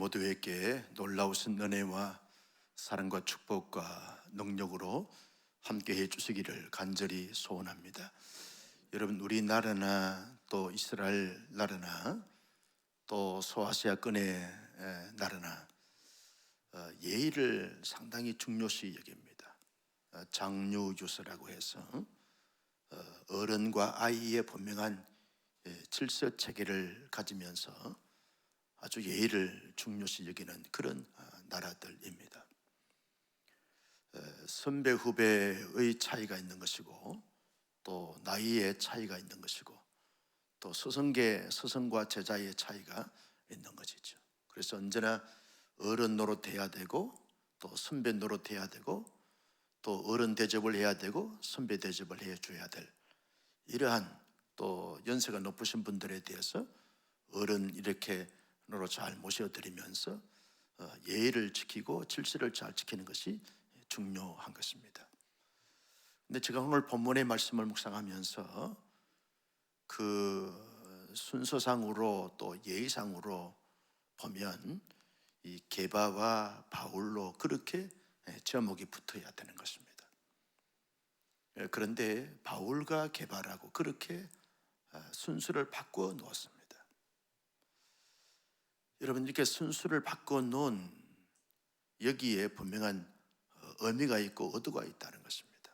모두에게 놀라우신 은혜와 사랑과 축복과 능력으로 함께해 주시기를 간절히 소원합니다. 여러분, 우리나라나 또 이스라엘 나라나 또 소아시아권의 나라나 예의를 상당히 중요시 여깁니다. 장유유서라고 해서 어른과 아이의 분명한 질서 체계를 가지면서 아주 예의를 중요시 여기는 그런 나라들입니다. 선배 후배의 차이가 있는 것이고 또 나이의 차이가 있는 것이고 또 스승과 제자의 차이가 있는 것이죠. 그래서 언제나 어른 노릇해야 되고 또 선배 노릇해야 되고 또 어른 대접을 해야 되고 선배 대접을 해줘야 될 이러한 또 연세가 높으신 분들에 대해서 어른 이렇게 으로 잘 모셔드리면서 예의를 지키고 질서를 잘 지키는 것이 중요한 것입니다. 근데 제가 오늘 본문의 말씀을 묵상하면서 그 순서상으로 또 예의상으로 보면 이 게바와 바울로 그렇게 제목이 붙어야 되는 것입니다. 그런데 바울과 게바라고 그렇게 순서를 바꿔 놓았습니다. 여러분, 이렇게 순서를 바꿔놓은 여기에 분명한 의미가 있고 의도가 있다는 것입니다.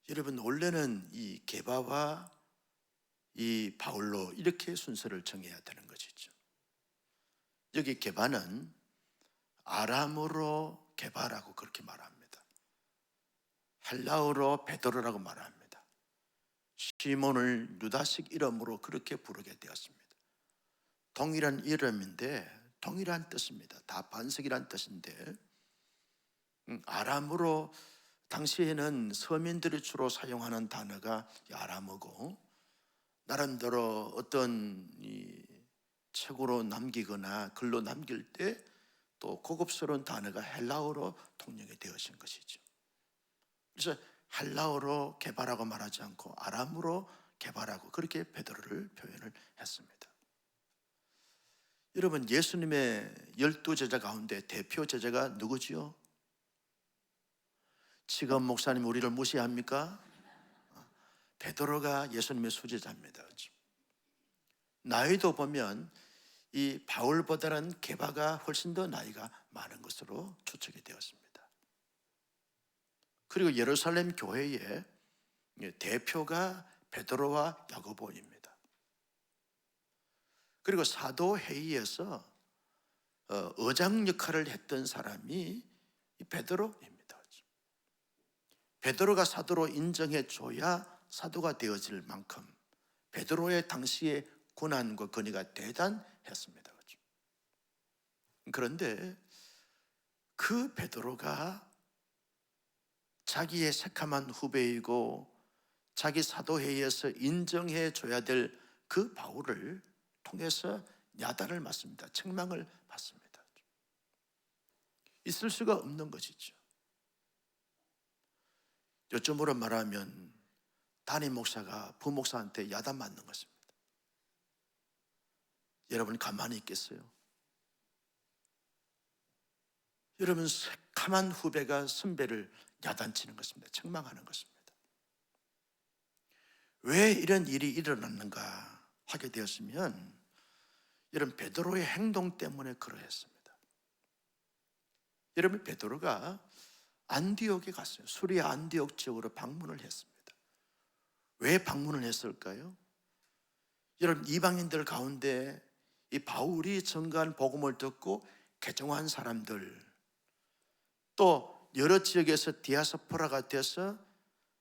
여러분, 원래는 이 게바와 이 바울로 이렇게 순서를 정해야 되는 것이죠. 여기 게바는 아람어로 게바라고 그렇게 말합니다. 헬라어로 베드로라고 말합니다. 시몬을 유다식 이름으로 그렇게 부르게 되었습니다. 동일한 이름인데 동일한 뜻입니다. 다 반석이란 뜻인데 아람어로 당시에는 서민들이 주로 사용하는 단어가 아람어고 나름대로 어떤 이 책으로 남기거나 글로 남길 때 또 고급스러운 단어가 헬라어로 통용이 되어진 것이죠. 그래서 헬라어로 게바라고 말하지 않고 아람어로 게바라고 그렇게 베드로를 표현을 했습니다. 여러분, 예수님의 12제자 가운데 대표 제자가 누구지요? 지금 목사님 우리를 무시합니까? 베드로가 예수님의 수제자입니다. 나이도 보면 이 바울보다는 게바가 훨씬 더 나이가 많은 것으로 추측이 되었습니다. 그리고 예루살렘 교회의 대표가 베드로와 야고보입니다. 그리고 사도회의에서 의장 역할을 했던 사람이 베드로입니다. 베드로가 사도로 인정해줘야 사도가 되어질 만큼 베드로의 당시의 고난과 권위가 대단했습니다. 그런데 그 베드로가 자기의 새카만 후배이고 자기 사도회의에서 인정해줘야 될 그 바울을 통해서 야단을 맞습니다. 책망을 받습니다. 있을 수가 없는 것이죠. 요즘으로 말하면 담임 목사가 부목사한테 야단 맞는 것입니다. 여러분, 가만히 있겠어요? 여러분, 새카만 후배가 선배를 야단치는 것입니다. 책망하는 것입니다. 왜 이런 일이 일어났는가 하게 되었으면 여러분, 베드로의 행동 때문에 그러했습니다. 여러분, 베드로가 안디옥에 갔어요. 수리아 안디옥 지역으로 방문을 했습니다. 왜 방문을 했을까요? 여러분, 이방인들 가운데 이 바울이 전가한 복음을 듣고 개종한 사람들, 또 여러 지역에서 디아스포라가 돼서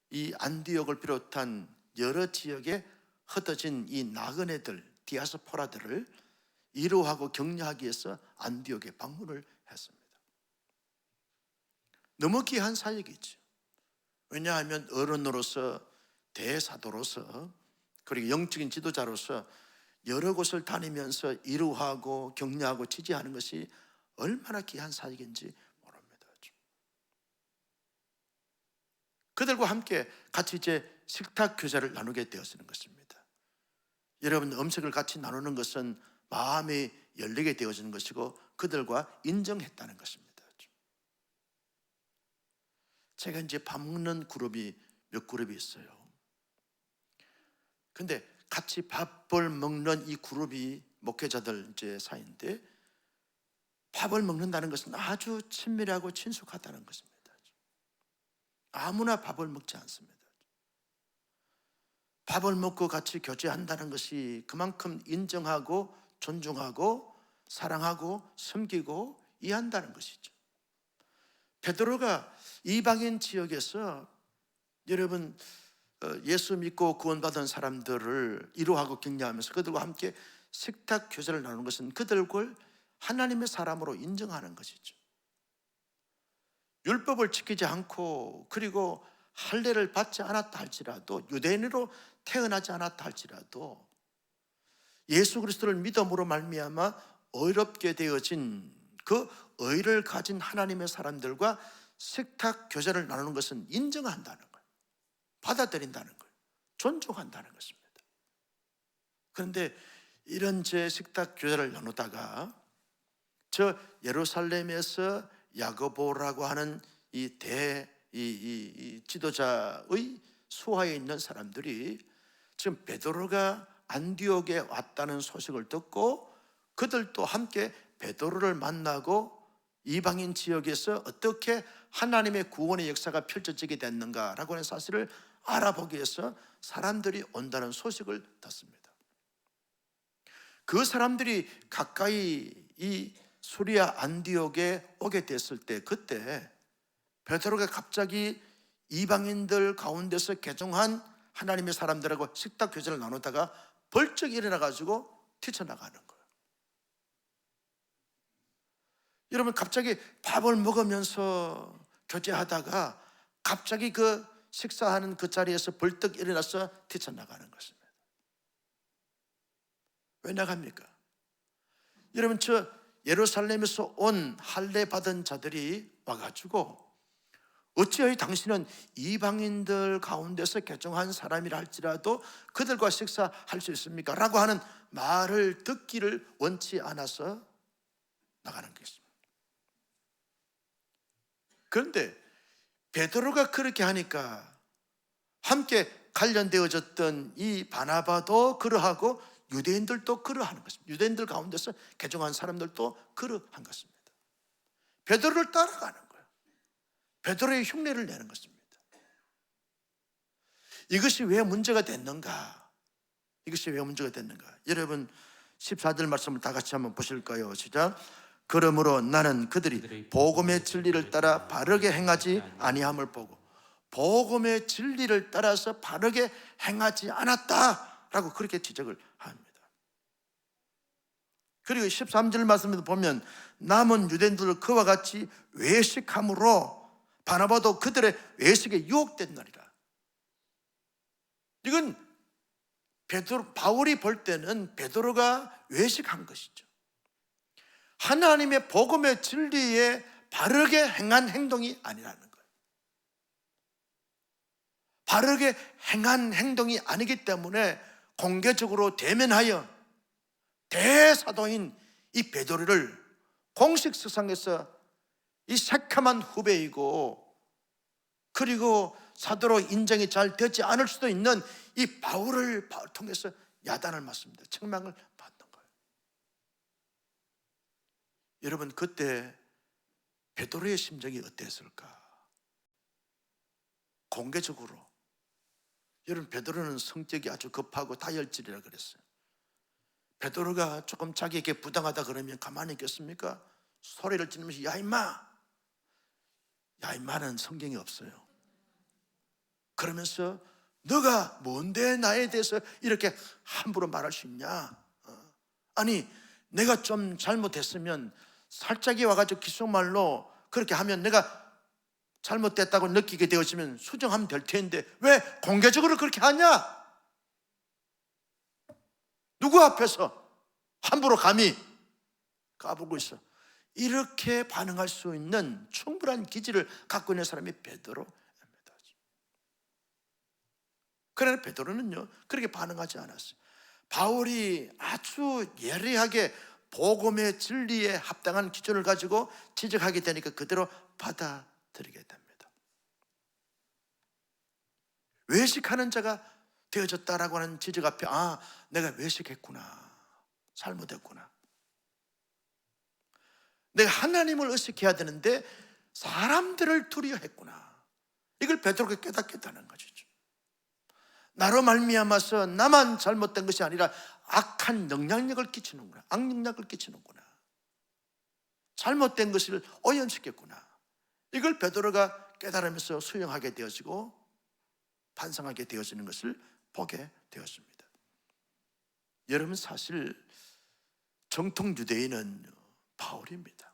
이 안디옥을 비롯한 여러 지역에 흩어진 이 나그네들, 디아스포라들을 위로하고 격려하기 위해서 안디옥에 방문을 했습니다. 너무 귀한 사역이죠. 왜냐하면 어른으로서 대사도로서 그리고 영적인 지도자로서 여러 곳을 다니면서 위로하고 격려하고 지지하는 것이 얼마나 귀한 사역인지 모릅니다. 그들과 함께 같이 이제 식탁 교제를 나누게 되었는 것입니다. 여러분, 음식을 같이 나누는 것은 마음이 열리게 되어지는 것이고 그들과 인정했다는 것입니다. 제가 이제 밥 먹는 그룹이 몇 그룹이 있어요. 근데 같이 밥을 먹는 이 그룹이 목회자들 이제 사이인데, 밥을 먹는다는 것은 아주 친밀하고 친숙하다는 것입니다. 아무나 밥을 먹지 않습니다. 밥을 먹고 같이 교제한다는 것이 그만큼 인정하고 존중하고 사랑하고 섬기고 이해한다는 것이죠. 베드로가 이방인 지역에서 여러분 예수 믿고 구원받은 사람들을 이루하고 격려하면서 그들과 함께 식탁 교제를 나누는 것은 그들을 하나님의 사람으로 인정하는 것이죠. 율법을 지키지 않고 그리고 할례를 받지 않았다 할지라도, 유대인으로 태어나지 않았다 할지라도 예수 그리스도를 믿음으로 말미암아 의롭게 되어진 그 의를 가진 하나님의 사람들과 식탁 교제를 나누는 것은 인정한다는 거예요. 받아들인다는 거예요. 존중한다는 것입니다. 그런데 이런 제 식탁 교제를 나누다가 저 예루살렘에서 야고보라고 하는 이 지도자의 수하에 있는 사람들이 지금 베드로가 안디옥에 왔다는 소식을 듣고 그들도 함께 베드로를 만나고 이방인 지역에서 어떻게 하나님의 구원의 역사가 펼쳐지게 됐는가라고 하는 사실을 알아보기 위해서 사람들이 온다는 소식을 듣습니다. 그 사람들이 가까이 이 수리아 안디옥에 오게 됐을 때, 그때 베드로가 갑자기 이방인들 가운데서 개종한 하나님의 사람들하고 식탁 교제를 나누다가 벌쩍 일어나 가지고 뛰쳐나가는 거예요. 여러분, 갑자기 밥을 먹으면서 교제하다가 갑자기 그 식사하는 그 자리에서 벌떡 일어나서 뛰쳐나가는 것입니다. 왜 나갑니까? 여러분, 저 예루살렘에서 온 할례 받은 자들이 와가지고 어찌하여 당신은 이방인들 가운데서 개종한 사람이라 할지라도 그들과 식사할 수 있습니까? 라고 하는 말을 듣기를 원치 않아서 나가는 것입니다. 그런데 베드로가 그렇게 하니까 함께 관련되어졌던 이 바나바도 그러하고 유대인들도 그러하는 것입니다. 유대인들 가운데서 개종한 사람들도 그러한 것입니다. 베드로를 따라가는 거예요. 베드로의 흉내를 내는 것입니다. 이것이 왜 문제가 됐는가? 이것이 왜 문제가 됐는가? 여러분 14절 말씀을 다 같이 한번 보실까요? 시작. 그러므로 나는 그들이 복음의 진리를 따라 바르게 행하지 아니함을 보고, 복음의 진리를 따라서 바르게 행하지 않았다라고 그렇게 지적을 합니다. 그리고 13절 말씀에도 보면 남은 유대인들을 그와 같이 외식함으로 바나바도 그들의 외식에 유혹됐느니라. 이건 바울이 볼 때는 베드로가 외식한 것이죠. 하나님의 복음의 진리에 바르게 행한 행동이 아니라는 거예요. 바르게 행한 행동이 아니기 때문에 공개적으로 대면하여 대사도인 이 베드로를 공식 석상에서 이 새카만 후배이고 그리고 사도로 인정이 잘 되지 않을 수도 있는 이 바울을 통해서 야단을 맞습니다. 책망을 받는 거예요. 여러분, 그때 베드로의 심정이 어땠을까? 공개적으로. 여러분, 베드로는 성격이 아주 급하고 다혈질이라 그랬어요. 베드로가 조금 자기에게 부당하다 그러면 가만히 있겠습니까? 소리를 지르면서 야 임마! 야 임마는 성경이 없어요. 그러면서 너가 뭔데 나에 대해서 이렇게 함부로 말할 수 있냐? 아니 내가 좀 잘못했으면 살짝이 와가지고 귓속말로 그렇게 하면 내가 잘못됐다고 느끼게 되었으면 수정하면 될 텐데 왜 공개적으로 그렇게 하냐? 누구 앞에서 함부로 감히 까불고 있어? 이렇게 반응할 수 있는 충분한 기질을 갖고 있는 사람이 베드로입니다. 그러나 베드로는요 그렇게 반응하지 않았어요. 바울이 아주 예리하게 복음의 진리에 합당한 기준을 가지고 지적하게 되니까 그대로 받아들이게 됩니다. 외식하는 자가 되어졌다라고 하는 지적 앞에 내가 외식했구나, 잘못했구나, 내가 하나님을 의식해야 되는데 사람들을 두려워했구나, 이걸 베드로가 깨닫겠다는 것이죠. 나로 말미암아서 나만 잘못된 것이 아니라 악한 영향력을 끼치는구나, 악영향력을 끼치는구나, 잘못된 것을 오염시켰구나, 이걸 베드로가 깨달으면서 수용하게 되어지고 반성하게 되어지는 것을 보게 되었습니다. 여러분, 사실 정통 유대인은 바울입니다.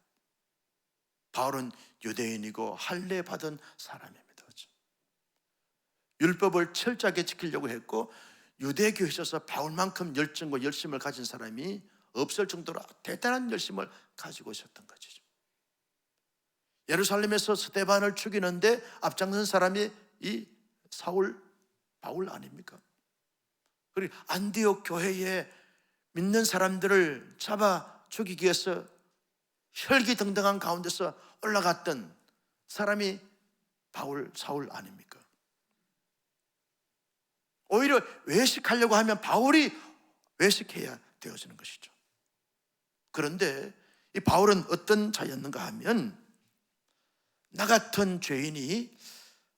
바울은 유대인이고 할례 받은 사람입니다. 율법을 철저하게 지키려고 했고 유대교에 있어서 바울만큼 열정과 열심을 가진 사람이 없을 정도로 대단한 열심을 가지고 있었던 것이죠. 예루살렘에서 스데반을 죽이는데 앞장선 사람이 이 바울 아닙니까? 그리고 안디옥 교회에 믿는 사람들을 잡아 죽이기 위해서 혈기등등한 가운데서 올라갔던 사람이 사울 아닙니까? 오히려 외식하려고 하면 바울이 외식해야 되어지는 것이죠. 그런데 이 바울은 어떤 자였는가 하면 나 같은 죄인이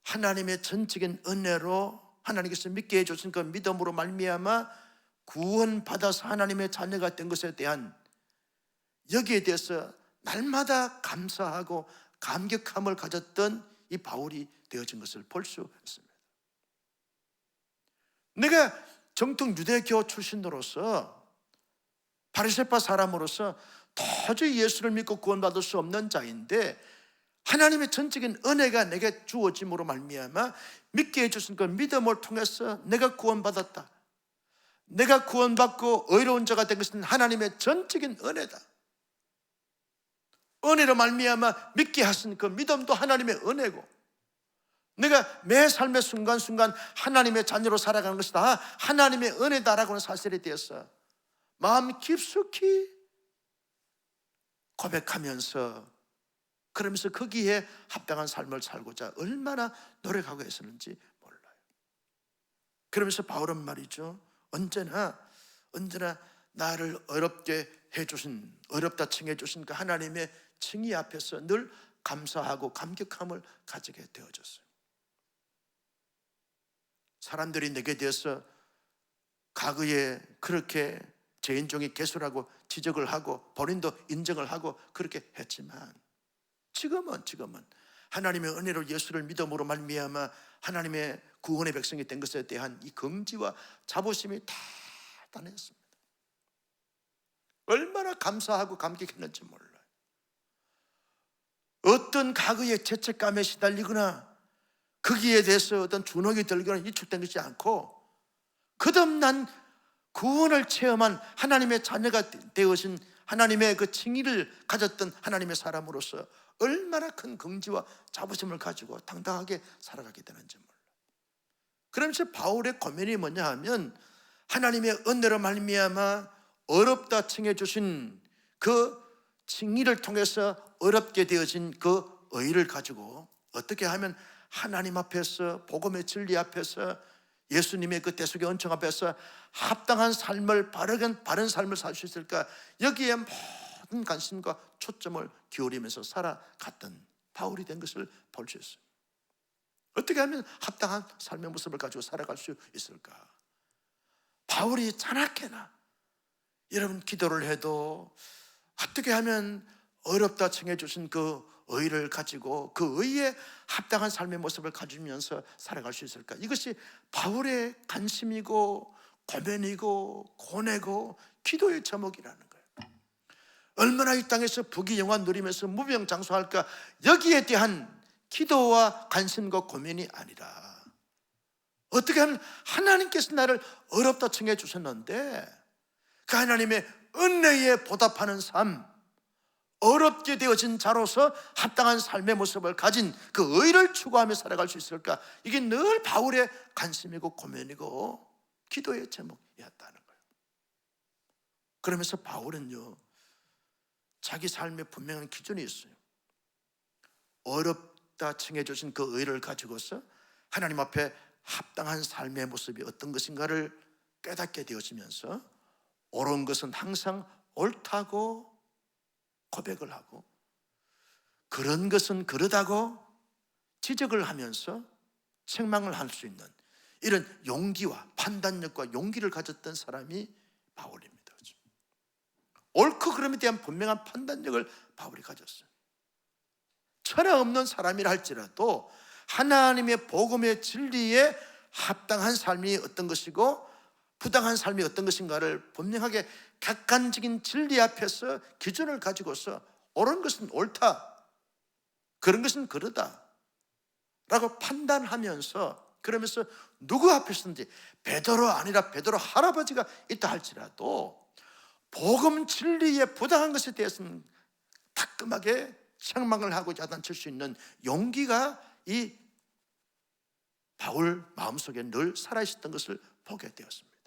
하나님의 전적인 은혜로 하나님께서 믿게 해주신 그 믿음으로 말미암아 구원받아서 하나님의 자녀가 된 것에 대한 여기에 대해서 날마다 감사하고 감격함을 가졌던 이 바울이 되어진 것을 볼 수 있습니다. 내가 정통 유대교 출신으로서 바리새파 사람으로서 도저히 예수를 믿고 구원받을 수 없는 자인데 하나님의 전적인 은혜가 내게 주어짐으로 말미암아 믿게 해주신 그 믿음을 통해서 내가 구원받았다, 내가 구원받고 의로운 자가 된 것은 하나님의 전적인 은혜다, 은혜로 말미암아 믿게 하신 그 믿음도 하나님의 은혜고 내가 매 삶의 순간순간 하나님의 자녀로 살아가는 것이 다 하나님의 은혜다라고 하는 사실에 대해서 마음 깊숙이 고백하면서 그러면서 거기에 합당한 삶을 살고자 얼마나 노력하고 했었는지 몰라요. 그러면서 바울은 말이죠, 언제나 나를 어렵게 해주신, 어렵다 칭해 주신 그 하나님의 칭의 앞에서 늘 감사하고 감격함을 가지게 되어졌어요. 사람들이 내게 대해서 과거에 그렇게 죄인종이 개수라고 지적을 하고 본인도 인정을 하고 그렇게 했지만 지금은 하나님의 은혜로 예수를 믿음으로 말미암아 하나님의 구원의 백성이 된 것에 대한 이 긍지와 자부심이 대단했습니다. 얼마나 감사하고 감격했는지 몰라요. 어떤 과거의 죄책감에 시달리거나 거기에 대해서 어떤 주눅이 들거나 위축된 것이 않고 거듭난 구원을 체험한 하나님의 자녀가 되어진 하나님의 그 칭의를 가졌던 하나님의 사람으로서 얼마나 큰 긍지와 자부심을 가지고 당당하게 살아가게 되는지 몰라요. 그러면서 바울의 고민이 뭐냐 하면 하나님의 은혜로 말미암아 어렵다 칭해 주신 그 칭의를 통해서 어렵게 되어진 그 의를 가지고 어떻게 하면 하나님 앞에서 복음의 진리 앞에서 예수님의 그 대속의 은총 앞에서 합당한 삶을 바른 삶을 살 수 있을까, 여기에 모든 관심과 초점을 기울이면서 살아갔던 바울이 된 것을 볼 수 있어요. 어떻게 하면 합당한 삶의 모습을 가지고 살아갈 수 있을까? 바울이 자나깨나 여러분 기도를 해도 어떻게 하면 어렵다 칭해 주신 그 의를 가지고 그 의에 합당한 삶의 모습을 가지면서 살아갈 수 있을까? 이것이 바울의 관심이고 고민이고 고뇌고 기도의 제목이라는 거예요. 얼마나 이 땅에서 부귀영화 누리면서 무병장수할까, 여기에 대한 기도와 관심과 고민이 아니라 어떻게 하면 하나님께서 나를 어렵다 칭해 주셨는데 그 하나님의 은혜에 보답하는 삶, 어렵게 되어진 자로서 합당한 삶의 모습을 가진 그 의를 추구하며 살아갈 수 있을까? 이게 늘 바울의 관심이고 고민이고 기도의 제목이었다는 거예요. 그러면서 바울은요 자기 삶에 분명한 기준이 있어요. 어렵다 칭해 주신 그 의를 가지고서 하나님 앞에 합당한 삶의 모습이 어떤 것인가를 깨닫게 되어지면서 옳은 것은 항상 옳다고 고백을 하고, 그런 것은 그러다고 지적을 하면서 책망을 할 수 있는 이런 용기와 판단력과 용기를 가졌던 사람이 바울입니다. 옳고 그름에 대한 분명한 판단력을 바울이 가졌어요. 철학 없는 사람이라 할지라도 하나님의 복음의 진리에 합당한 삶이 어떤 것이고 부당한 삶이 어떤 것인가를 분명하게 객관적인 진리 앞에서 기준을 가지고서 옳은 것은 옳다, 그런 것은 그러다 라고 판단하면서, 그러면서 누구 앞에서든지 베드로 아니라 베드로 할아버지가 있다 할지라도 복음 진리에 부당한 것에 대해서는 따끔하게 책망을 하고 야단칠 수 있는 용기가 이 바울 마음속에 늘 살아있었던 것을 보게 되었습니다.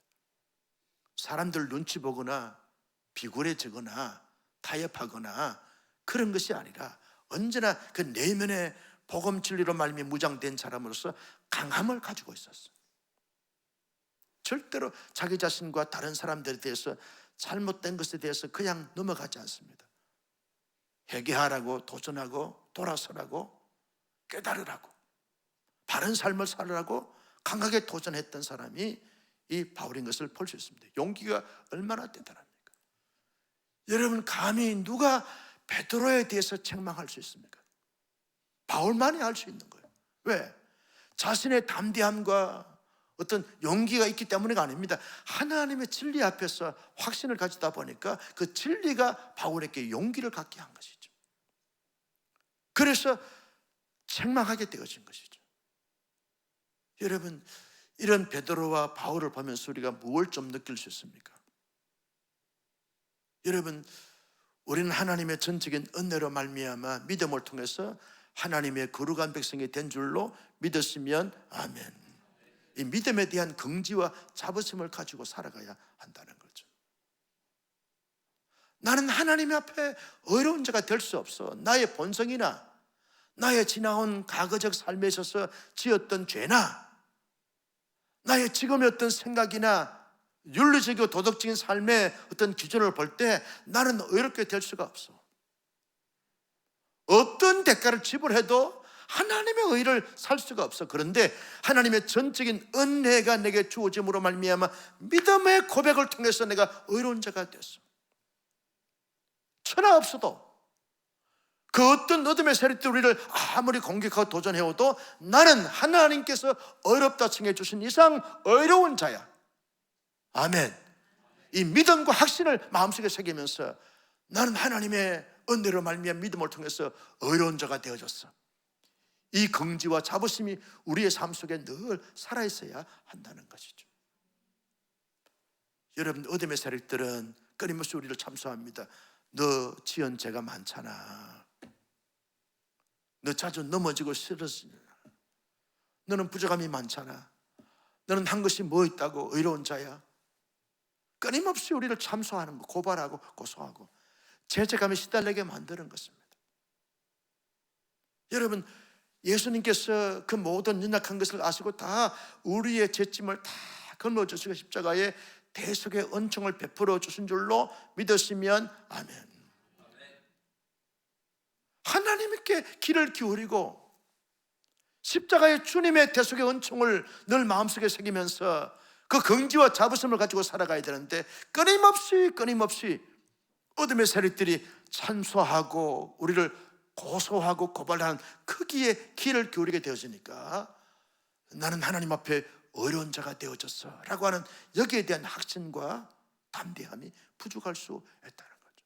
사람들 눈치 보거나 비굴해지거나 타협하거나 그런 것이 아니라 언제나 그 내면의 복음 진리로 말미 무장된 사람으로서 강함을 가지고 있었어요. 절대로 자기 자신과 다른 사람들에 대해서 잘못된 것에 대해서 그냥 넘어가지 않습니다. 회개하라고, 도전하고, 돌아서라고, 깨달으라고, 바른 삶을 살으라고 강하게 도전했던 사람이 이 바울인 것을 볼 수 있습니다. 용기가 얼마나 대단합니까? 여러분, 감히 누가 베드로에 대해서 책망할 수 있습니까? 바울만이 할 수 있는 거예요. 왜? 자신의 담대함과 어떤 용기가 있기 때문이가 아닙니다. 하나님의 진리 앞에서 확신을 가지다 보니까 그 진리가 바울에게 용기를 갖게 한 것이죠. 그래서 책망하게 되어진 것이죠. 여러분, 이런 베드로와 바울을 보면서 우리가 무엇을 좀 느낄 수 있습니까? 여러분, 우리는 하나님의 전적인 은혜로 말미암아 믿음을 통해서 하나님의 거룩한 백성이 된 줄로 믿었으면 아멘. 이 믿음에 대한 긍지와 자부심을 가지고 살아가야 한다는 거죠. 나는 하나님 앞에 어려운 자가 될 수 없어. 나의 본성이나 나의 지나온 과거적 삶에 있어서 지었던 죄나 나의 지금의 어떤 생각이나 윤리적이고 도덕적인 삶의 어떤 기준을 볼 때 나는 어렵게 될 수가 없어. 어떤 대가를 지불해도 하나님의 의를 살 수가 없어. 그런데 하나님의 전적인 은혜가 내게 주어짐으로 말미암아 믿음의 고백을 통해서 내가 의로운 자가 됐어. 천하 없어도 그 어떤 어둠의 세력들 우리를 아무리 공격하고 도전해오도 나는 하나님께서 어렵다 칭해 주신 이상 의로운 자야. 아멘. 이 믿음과 확신을 마음속에 새기면서 나는 하나님의 은혜로 말미암아 믿음을 통해서 의로운 자가 되어졌어. 이 긍지와 자부심이 우리의 삶 속에 늘 살아있어야 한다는 것이죠. 여러분, 어둠의 세력들은 끊임없이 우리를 참소합니다. 너 지은 죄가 많잖아. 너 자주 넘어지고 쓰러지잖아. 너는 부족함이 많잖아. 너는 한 것이 뭐 있다고 의로운 자야. 끊임없이 우리를 참소하는 거, 고발하고 고소하고 죄책감에 시달리게 만드는 것입니다. 여러분, 예수님께서 그 모든 연약한 것을 아시고 다 우리의 죄짐을 다 걸어주시고 십자가에 대속의 은총을 베풀어 주신 줄로 믿으시면 아멘. 하나님께 귀를 기울이고 십자가의 주님의 대속의 은총을 늘 마음속에 새기면서 그 긍지와 자부심을 가지고 살아가야 되는데 끊임없이 어둠의 세력들이 찬소하고 우리를 고소하고 고발하는 크기에 귀를 기울이게 되어지니까 나는 하나님 앞에 어려운 자가 되어졌어 라고 하는 여기에 대한 확신과 담대함이 부족할 수 있다는 거죠.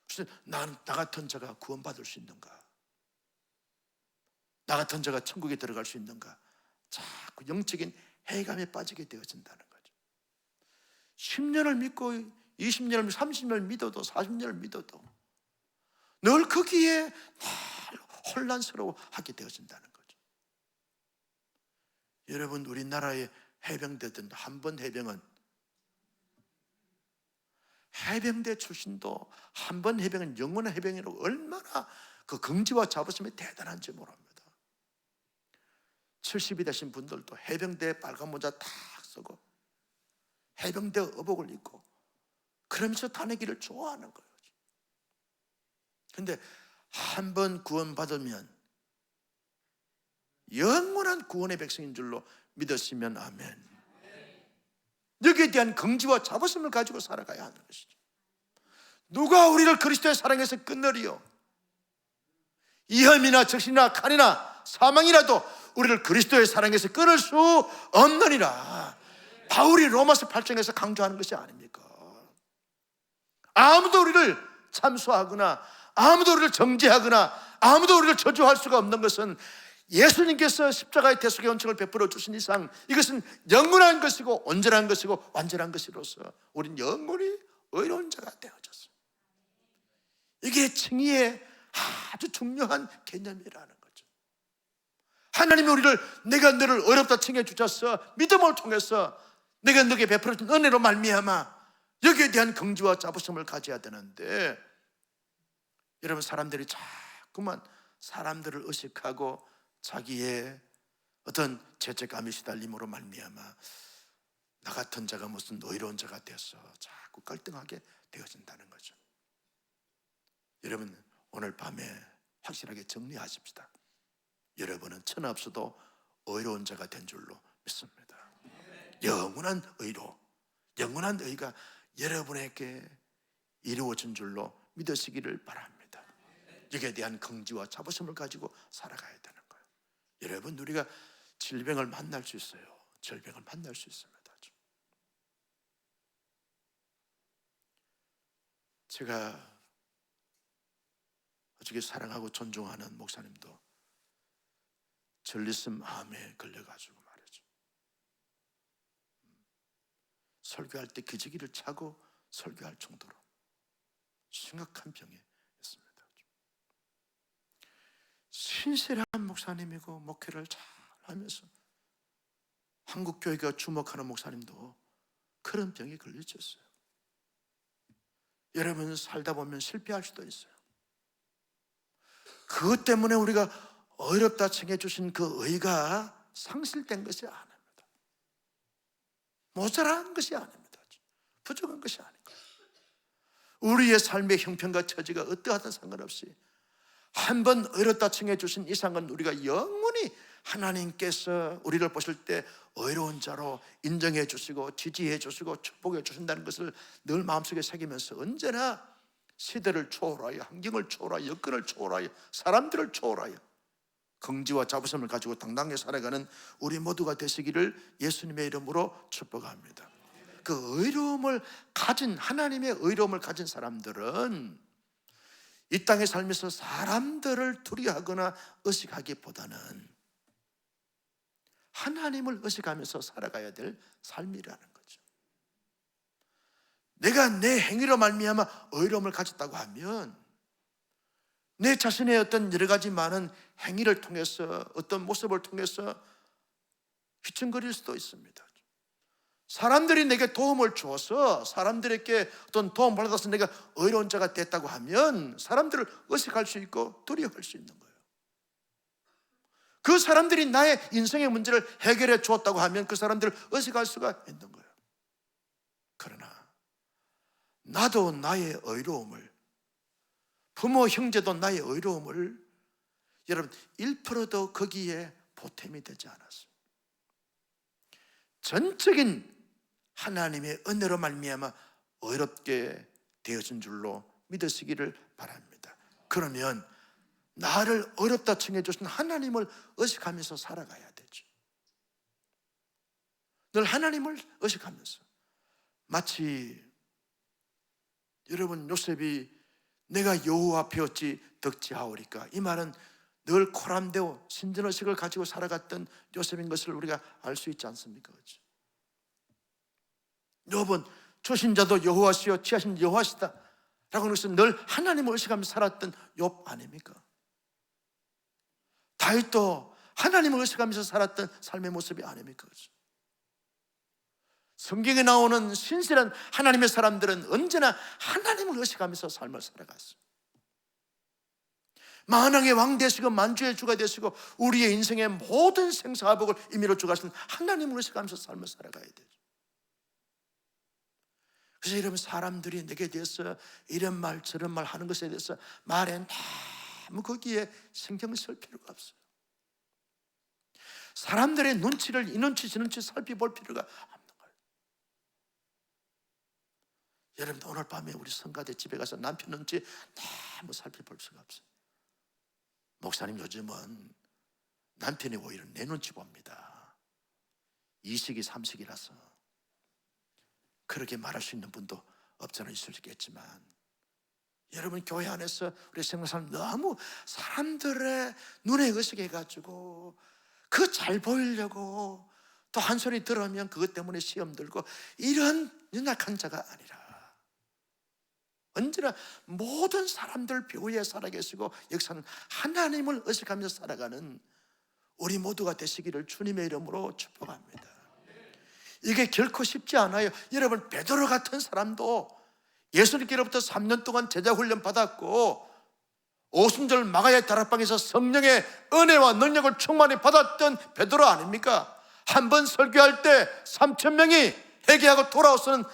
그래서 나 같은 자가 구원받을 수 있는가? 나 같은 자가 천국에 들어갈 수 있는가? 자꾸 영적인 해감에 빠지게 되어진다는 거죠. 10년을 믿고 20년을 30년을 믿어도 40년을 믿어도 늘 거기에 혼란스러워하게 되어진다는 거죠. 여러분, 우리나라의 해병대든 한 번 해병은 해병대 출신도 한 번 해병은 영원한 해병이라고 얼마나 그 긍지와 자부심이 대단한지 모릅니다. 70이 되신 분들도 해병대 빨간 모자 탁 쓰고 해병대 의복을 입고 그러면서 다니기를 좋아하는 거예요. 그런데 한 번 구원받으면 영원한 구원의 백성인 줄로 믿으시면 아멘. 여기에 대한 긍지와 자부심을 가지고 살아가야 하는 것이죠. 누가 우리를 그리스도의 사랑에서 끊으리요? 이험이나 적신이나 칼이나 사망이라도 우리를 그리스도의 사랑에서 끊을 수 없느니라. 바울이 로마서 8장에서 강조하는 것이 아닙니까? 아무도 우리를 참소하거나 아무도 우리를 정죄하거나 아무도 우리를 저주할 수가 없는 것은 예수님께서 십자가의 대속의恩책을 베풀어 주신 이상 이것은 영원한 것이고 온전한 것이고 완전한 것이로서 우린 영원히 의로운 자가 되어졌어요. 이게 칭의의 아주 중요한 개념이라는 거죠. 하나님이 우리를 내가 너를 어렵다 칭해 주셨어. 믿음을 통해서 내가 너에게 베풀어 준 은혜로 말미암아 여기에 대한 긍지와 자부심을 가져야 되는데, 여러분, 사람들이 자꾸만 사람들을 의식하고 자기의 어떤 죄책감이 시달림으로 말미암아 나 같은 자가 무슨 의로운 자가 되어서 자꾸 깔등하게 되어진다는 거죠. 여러분, 오늘 밤에 확실하게 정리하십시다. 여러분은 천하 없어도 의로운 자가 된 줄로 믿습니다. 영원한 의로, 영원한 의가 여러분에게 이루어진 줄로 믿으시기를 바랍니다. 여기에 대한 긍지와 자부심을 가지고 살아가야 되는 거예요. 여러분, 우리가 질병을 만날 수 있어요. 질병을 만날 수 있습니다. 제가 어저께 사랑하고 존중하는 목사님도 전리품 암에 걸려가지고 말이죠. 설교할 때 기저귀를 차고 설교할 정도로 심각한 병에 있습니다. 신실한 목사님이고 목회를 잘 하면서 한국교회가 주목하는 목사님도 그런 병에 걸리셨어요. 여러분, 살다 보면 실패할 수도 있어요. 그것 때문에 우리가 어렵다 칭해 주신 그 의가 상실된 것이 아닙니다. 모자란 것이 아닙니다. 부족한 것이 아닙니다. 우리의 삶의 형편과 처지가 어떠하든 상관없이 한번 의롭다 칭해 주신 이상은 우리가 영원히 하나님께서 우리를 보실 때 의로운 자로 인정해 주시고 지지해 주시고 축복해 주신다는 것을 늘 마음속에 새기면서 언제나 시대를 초월하여, 환경을 초월하여, 여건을 초월하여, 사람들을 초월하여 긍지와 자부심을 가지고 당당하게 살아가는 우리 모두가 되시기를 예수님의 이름으로 축복합니다. 그 의로움을 가진, 하나님의 의로움을 가진 사람들은 이 땅에 살면서 사람들을 두려워하거나 의식하기보다는 하나님을 의식하면서 살아가야 될 삶이라는 거죠. 내가 내 행위로 말미암아 의로움을 가졌다고 하면 내 자신의 어떤 여러 가지 많은 행위를 통해서, 어떤 모습을 통해서 휘청거릴 수도 있습니다. 사람들이 내게 도움을 주어서, 사람들에게 어떤 도움을 받아서 내가 의로운 자가 됐다고 하면 사람들을 의식할 수 있고 두려워할 수 있는 거예요. 그 사람들이 나의 인생의 문제를 해결해 주었다고 하면 그 사람들을 의식할 수가 있는 거예요. 그러나 나도 나의 의로움을, 부모 형제도 나의 의로움을 여러분 1%도 거기에 보탬이 되지 않았습니다. 전적인 하나님의 은혜로 말미암아 의롭게 되어진 줄로 믿으시기를 바랍니다. 그러면 나를 의롭다 칭해 주신 하나님을 의식하면서 살아가야 되죠. 늘 하나님을 의식하면서, 마치 여러분 요셉이 내가 여호와 앞에 어찌 덕지하오리까, 이 말은 늘 코람되어 신전의식을 가지고 살아갔던 요셉인 것을 우리가 알 수 있지 않습니까? 그렇죠? 여러분, 주신 자도 여호와시요 취하신 여호와시다 라고 하는 것은 늘 하나님을 의식하면서 살았던 욥 아닙니까? 다윗도 하나님을 의식하면서 살았던 삶의 모습이 아닙니까? 그렇죠? 성경에 나오는 신실한 하나님의 사람들은 언제나 하나님을 의식하면서 삶을 살아갔어요. 만왕의 왕 되시고 만주의 주가 되시고 우리의 인생의 모든 생사화복을 임의로 주가신 하나님을 의식하면서 삶을 살아가야 되죠. 그래서 여러분, 사람들이 내게 대해서 이런 말 저런 말 하는 것에 대해서 말에 너무 거기에 신경을 쓸 필요가 없어요. 사람들의 눈치를 이 눈치 저 눈치 살펴볼 필요가 없는 거예요. 여러분, 오늘 밤에 우리 성가대 집에 가서 남편 눈치 너무 살펴볼 수가 없어요. 목사님, 요즘은 남편이 오히려 내 눈치 봅니다. 2식이 3식이라서. 그렇게 말할 수 있는 분도 없잖아 있을 수 있겠지만, 여러분, 교회 안에서 우리 생각사람 너무 사람들의 눈에 의식해가지고 그 잘 보이려고 또 한 소리 들으면 그것 때문에 시험 들고 이런 연약한 자가 아니라 언제나 모든 사람들 배후에 살아계시고 역사는 하나님을 의식하면서 살아가는 우리 모두가 되시기를 주님의 이름으로 축복합니다. 이게 결코 쉽지 않아요. 여러분, 베드로 같은 사람도 예수님께로부터 3년 동안 제자 훈련 받았고 오순절 마가의 다락방에서 성령의 은혜와 능력을 충만히 받았던 베드로 아닙니까? 한 번 설교할 때 3,000명이 회개하고 돌아오는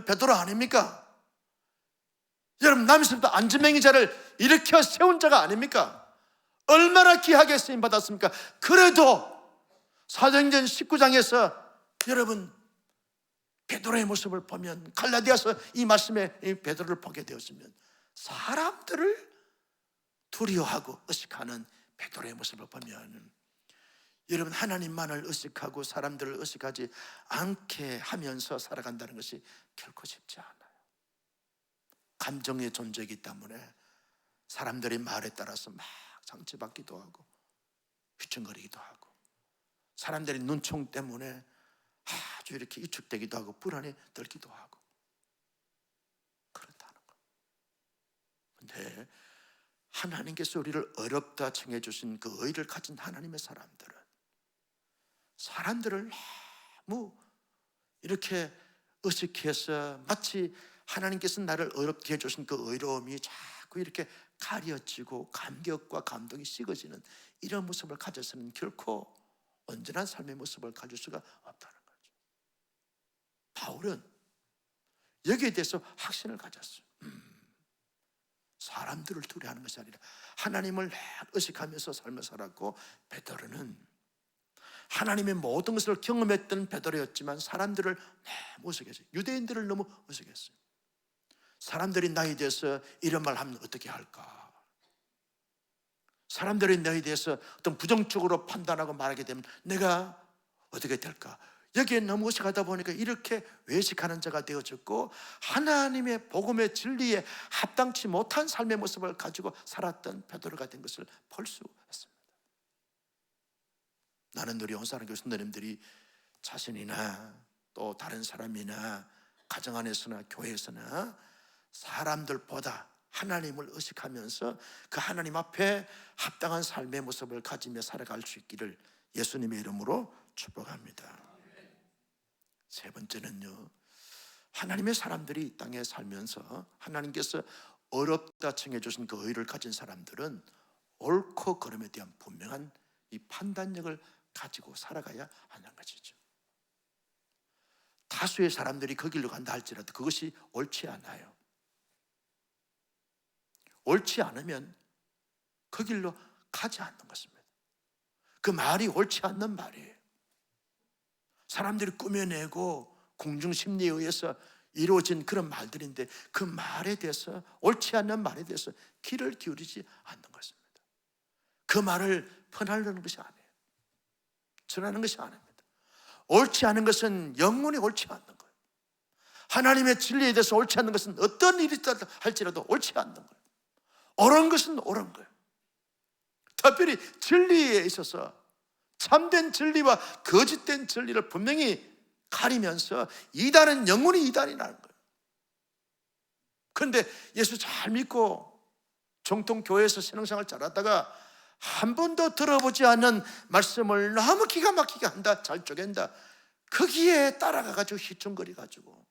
베드로 아닙니까? 여러분, 남에서부터 안전맹이자를 일으켜 세운 자가 아닙니까? 얼마나 귀하게 쓰임 받았습니까? 그래도 사도행전 19장에서 여러분, 베드로의 모습을 보면, 갈라디아서 이 말씀에 베드로를 보게 되었으면 사람들을 두려워하고 의식하는 베드로의 모습을 보면, 여러분, 하나님만을 의식하고 사람들을 의식하지 않게 하면서 살아간다는 것이 결코 쉽지 않아요. 감정의 존재이기 때문에 사람들의 말에 따라서 막 상처받기도 하고 휘청거리기도 하고, 사람들의 눈총 때문에 아주 이렇게 위축되기도 하고 불안에 떨기도 하고 그렇다는 거. 그런데 하나님께서 우리를 어렵다 칭해 주신 그 의를 가진 하나님의 사람들은 사람들을 너무 이렇게 의식해서 마치 하나님께서 나를 어렵게 해주신 그 의로움이 자꾸 이렇게 가려지고 감격과 감동이 식어지는 이런 모습을 가져서는 결코 온전한 삶의 모습을 가질 수가 없다는 거죠. 바울은 여기에 대해서 확신을 가졌어요. 사람들을 두려워하는 것이 아니라 하나님을 의식하면서 삶을 살았고, 베드로는 하나님의 모든 것을 경험했던 베드로였지만 사람들을 너무 의식했어요. 유대인들을 너무 의식했어요. 사람들이 나에 대해서 이런 말 하면 어떻게 할까? 사람들이 나에 대해서 어떤 부정적으로 판단하고 말하게 되면 내가 어떻게 될까? 여기에 너무 의식하다 보니까 이렇게 외식하는 자가 되어졌고, 하나님의 복음의 진리에 합당치 못한 삶의 모습을 가지고 살았던 베드로가 된 것을 볼 수 있습니다. 나는 우리 온사랑 교수님들이 자신이나 또 다른 사람이나 가정 안에서나 교회에서나 사람들보다 하나님을 의식하면서 그 하나님 앞에 합당한 삶의 모습을 가지며 살아갈 수 있기를 예수님의 이름으로 축복합니다. 세 번째는요, 하나님의 사람들이 이 땅에 살면서 하나님께서 어렵다 칭해 주신 그 의를 가진 사람들은 옳고 그름에 대한 분명한 이 판단력을 가지고 살아가야 하는 것이죠. 다수의 사람들이 그 길로 간다 할지라도 그것이 옳지 않아요. 옳지 않으면 그 길로 가지 않는 것입니다. 그 말이 옳지 않는 말이에요. 사람들이 꾸며내고 공중심리에 의해서 이루어진 그런 말들인데 그 말에 대해서, 옳지 않는 말에 대해서 귀를 기울이지 않는 것입니다. 그 말을 퍼나르는 것이 아니에요. 전하는 것이 아닙니다. 옳지 않은 것은 영원히 옳지 않는 거예요. 하나님의 진리에 대해서 옳지 않는 것은 어떤 일이 있다 할지라도 옳지 않는 거예요. 옳은 것은 옳은 거예요. 특별히 진리에 있어서 참된 진리와 거짓된 진리를 분명히 가리면서 이단은 영원히 이단이라는 거예요. 그런데 예수 잘 믿고 정통 교회에서 신앙생활 잘하다가 한 번도 들어보지 않은 말씀을 너무 기가 막히게 한다, 잘 쪼갠다, 거기에 따라가가지고 휘청거려가지고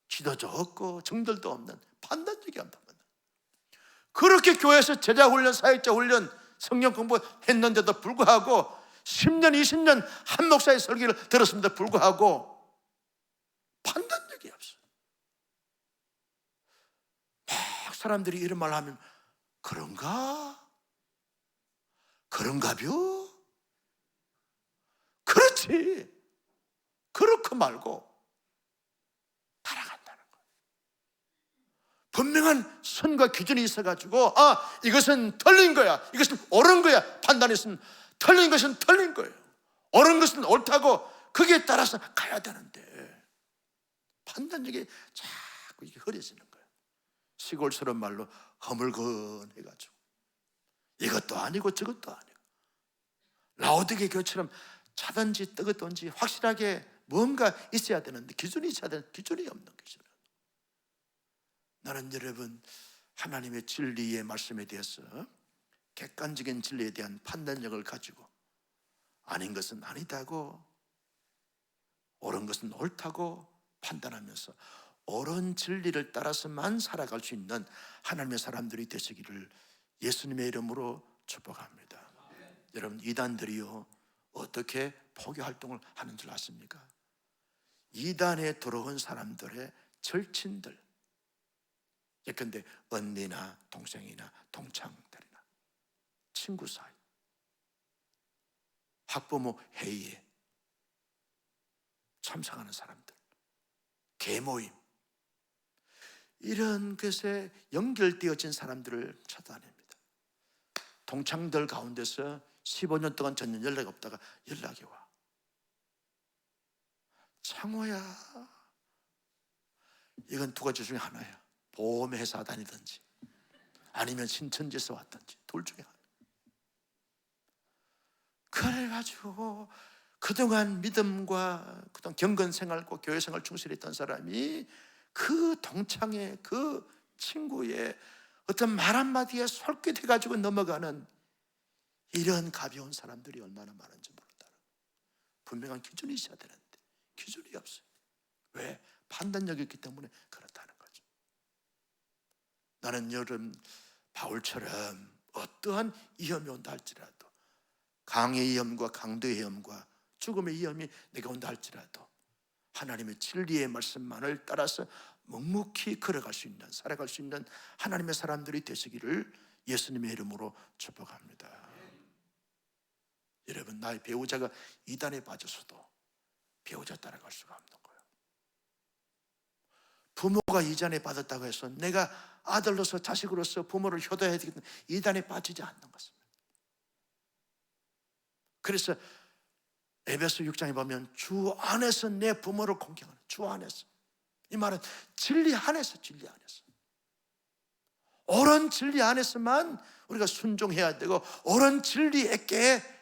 지도도 없고 정들도 없는 판단력이 없는 거다. 그렇게 교회에서 제자훈련, 사역자훈련, 성경 공부했는데도 불구하고 10년, 20년 한 목사의 설교를 들었음에도 불구하고 판단력이 없어. 막 사람들이 이런 말 하면 그런가? 그런가벼? 그렇지. 그렇고 말고 따라간다는 거예요. 분명한 선과 기준이 있어가지고 이것은 틀린 거야, 이것은 옳은 거야 판단했으면 틀린 것은 틀린 거예요, 옳은 것은 옳다고 거기에 따라서 가야 되는데 판단력이 자꾸 이게 흐려지는 거예요. 시골스러운 말로 허물건해가지고 이것도 아니고 저것도 아니고 라오디게 교회처럼 차든지 뜨겁든지 확실하게 뭔가 있어야 되는데 기준이 있어야 되는데 기준이 없는 거죠. 나는 여러분 하나님의 진리의 말씀에 대해서 객관적인 진리에 대한 판단력을 가지고 아닌 것은 아니다고 옳은 것은 옳다고 판단하면서 옳은 진리를 따라서만 살아갈 수 있는 하나님의 사람들이 되시기를 예수님의 이름으로 축복합니다. 여러분 이단들이요 어떻게 포교 활동을 하는 줄 아십니까? 이단에 들어온 사람들의 절친들, 예컨대 언니나 동생이나 동창들이나 친구 사이, 학부모 회의에 참석하는 사람들, 계모임, 이런 것에 연결되어진 사람들을 찾아냅니다. 동창들 가운데서 15년 동안 전혀 연락이 없다가 연락이 와. 창호야, 이건 두 가지 중에 하나야. 보험회사 다니든지 아니면 신천지에서 왔든지 둘 중에 하나. 그래가지고 그동안 믿음과 그동안 경건생활과 교회생활 충실했던 사람이 그 동창의 그 친구의 어떤 말 한마디에 솔깃해가지고 넘어가는 이런 가벼운 사람들이 얼마나 많은지 모른다는 거예요. 분명한 기준이 있어야 되는데 기준이 없어요. 왜? 판단력이 있기 때문에 그렇다는 거죠. 나는 여러분 바울처럼 어떠한 위험이 온다 할지라도, 강의 위험과 강도의 위험과 죽음의 위험이 내가 온다 할지라도 하나님의 진리의 말씀만을 따라서 묵묵히 걸어갈 수 있는, 살아갈 수 있는 하나님의 사람들이 되시기를 예수님의 이름으로 축복합니다. 여러분 나의 배우자가 이단에 빠져서도 배우자 따라갈 수가 없는 거예요. 부모가 이단에 빠졌다고 해서 내가 아들로서 자식으로서 부모를 효도해야 되겠다, 이단에 빠지지 않는 것입니다. 그래서 에베소 6장에 보면 주 안에서 내 부모를 공경하는, 주 안에서, 이 말은 진리 안에서, 진리 안에서 옳은 진리 안에서만 우리가 순종해야 되고 옳은 진리에게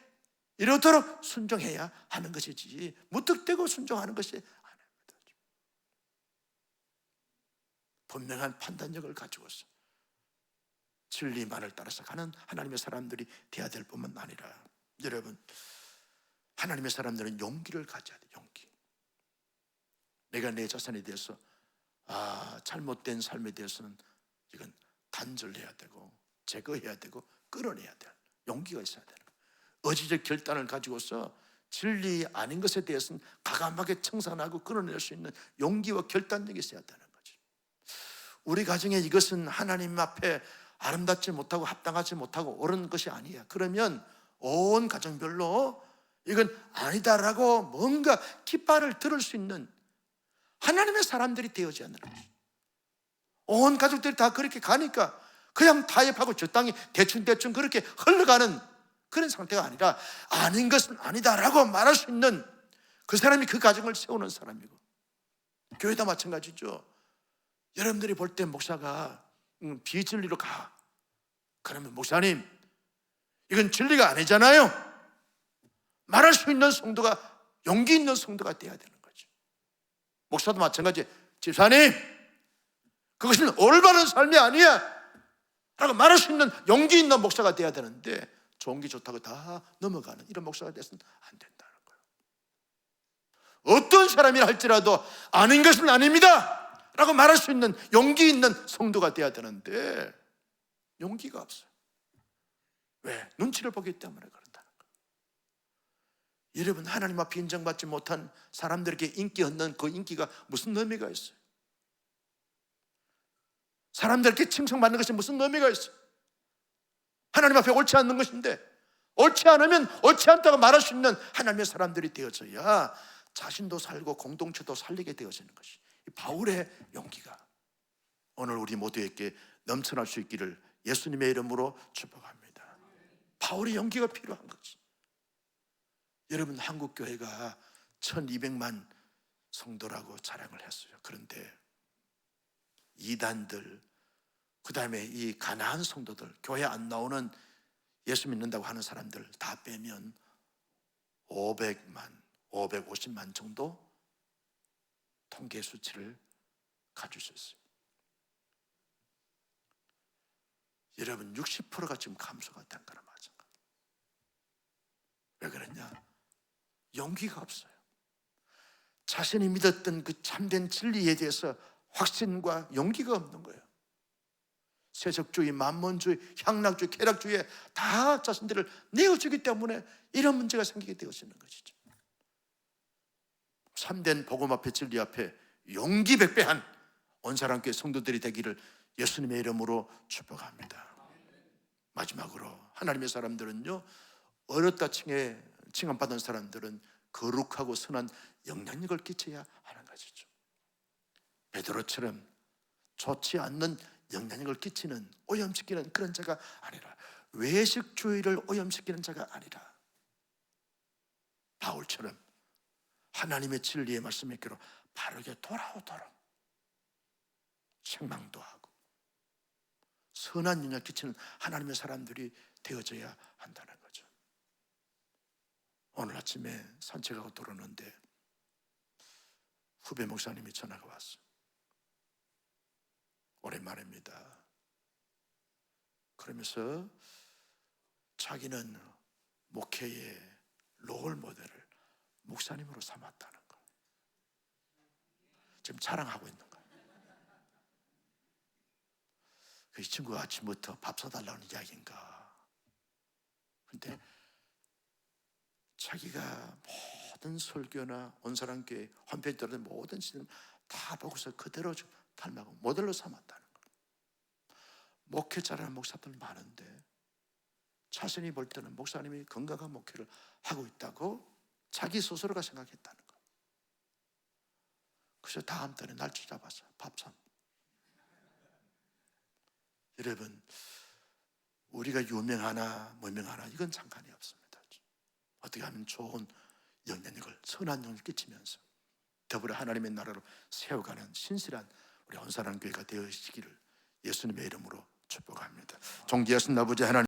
이러도록 순종해야 하는 것이지 무턱대고 순종하는 것이 아닙니다. 분명한 판단력을 가지고서 진리만을 따라서 가는 하나님의 사람들이 되어야 될 뿐만 아니라, 여러분 하나님의 사람들은 용기를 가져야 돼요. 용기. 내가 내 자신에 대해서 잘못된 삶에 대해서는 이건 단절해야 되고 제거해야 되고 끌어내야 될 용기가 있어야 되는 거예요. 의지적 결단을 가지고서 진리 아닌 것에 대해서는 과감하게 청산하고 끌어낼 수 있는 용기와 결단력이 있어야 되는 거죠. 우리 가정에 이것은 하나님 앞에 아름답지 못하고 합당하지 못하고 옳은 것이 아니야. 그러면 온 가정별로 이건 아니다라고 뭔가 깃발을 들을 수 있는 하나님의 사람들이 되어져야 하는 거죠. 온 가족들이 다 그렇게 가니까 그냥 타협하고 적당히 대충 그렇게 흘러가는 그런 상태가 아니라 아닌 것은 아니다라고 말할 수 있는 그 사람이 그 가정을 세우는 사람이고, 교회도 마찬가지죠. 여러분들이 볼 때 목사가 비진리로 가. 그러면 목사님 이건 진리가 아니잖아요. 말할 수 있는 성도가, 용기 있는 성도가 돼야 되는 거죠. 목사도 마찬가지. 집사님 그것은 올바른 삶이 아니야 라고 말할 수 있는 용기 있는 목사가 돼야 되는데, 좋은 게 좋다고 다 넘어가는 이런 목사가 돼서는 안 된다는 거예요. 어떤 사람이라 할지라도 아닌 것은 아닙니다 라고 말할 수 있는 용기 있는 성도가 돼야 되는데 용기가 없어요. 왜? 눈치를 보기 때문에 그렇다는 거예요. 여러분, 하나님 앞에 인정받지 못한 사람들에게 인기 얻는 그 인기가 무슨 의미가 있어요? 사람들에게 칭송받는 것이 무슨 의미가 있어요? 하나님 앞에 옳지 않는 것인데, 옳지 않으면 옳지 않다고 말할 수 있는 하나님의 사람들이 되어져야 자신도 살고 공동체도 살리게 되어지는 것이 바울의 용기가 오늘 우리 모두에게 넘쳐날 수 있기를 예수님의 이름으로 축복합니다. 바울의 용기가 필요한 거지. 여러분, 한국교회가 1200만 성도라고 자랑을 했어요. 그런데 이단들, 그 다음에 이 가난한 성도들, 교회 안 나오는 예수 믿는다고 하는 사람들 다 빼면 500만, 550만 정도 통계 수치를 가질 수 있어요. 여러분, 60%가 지금 감소가 된 거나 마찬가지. 왜 그러냐? 용기가 없어요. 자신이 믿었던 그 참된 진리에 대해서 확신과 용기가 없는 거예요. 세속주의, 만몬주의, 향락주의, 쾌락주의에 다 자신들을 내어주기 때문에 이런 문제가 생기게 되어지는 것이죠. 참된 복음 앞에, 진리 앞에 용기 백배한 온사랑교회 성도들이 되기를 예수님의 이름으로 축복합니다. 마지막으로 하나님의 사람들은요, 어렵다 칭함받은 사람들은 거룩하고 선한 영향력을 끼쳐야 하는 것이죠. 베드로처럼 좋지 않는 영향력을 끼치는, 오염시키는 그런 자가 아니라, 외식주의를 오염시키는 자가 아니라, 바울처럼 하나님의 진리의 말씀의 귀로 바르게 돌아오도록 책망도 하고 선한 영향을 끼치는 하나님의 사람들이 되어져야 한다는 거죠. 오늘 아침에 산책하고 들어오는데 후배 목사님이 전화가 왔어요. 오랜만입니다. 그러면서 자기는 목회의 롤 모델을 목사님으로 삼았다는 거, 지금 자랑하고 있는 거예요. 이 친구가 아침부터 밥 사달라는 이야기인가. 근데 자기가 모든 설교나 온사랑교회 홈페이지 들어는 모든 시스템 다 보고서 그대로 닮아가고 모델로 삼았다는 거예요. 목회 잘하는 목사들 많은데 자신이 볼 때는 목사님이 건강한 목회를 하고 있다고 자기 스스로가 생각했다는 거예요. 그래서 다음 달에 날짜 잡아서 밥상. 여러분, 우리가 유명하나 무명하나 이건 상관이 없습니다. 어떻게 하면 좋은 영향력을, 선한 영향을 끼치면서 더불어 하나님의 나라로 세워가는 신실한 우리 온사랑교회가 되어지기를 예수님의 이름으로 축복합니다. 존귀하신 아버지 하나님,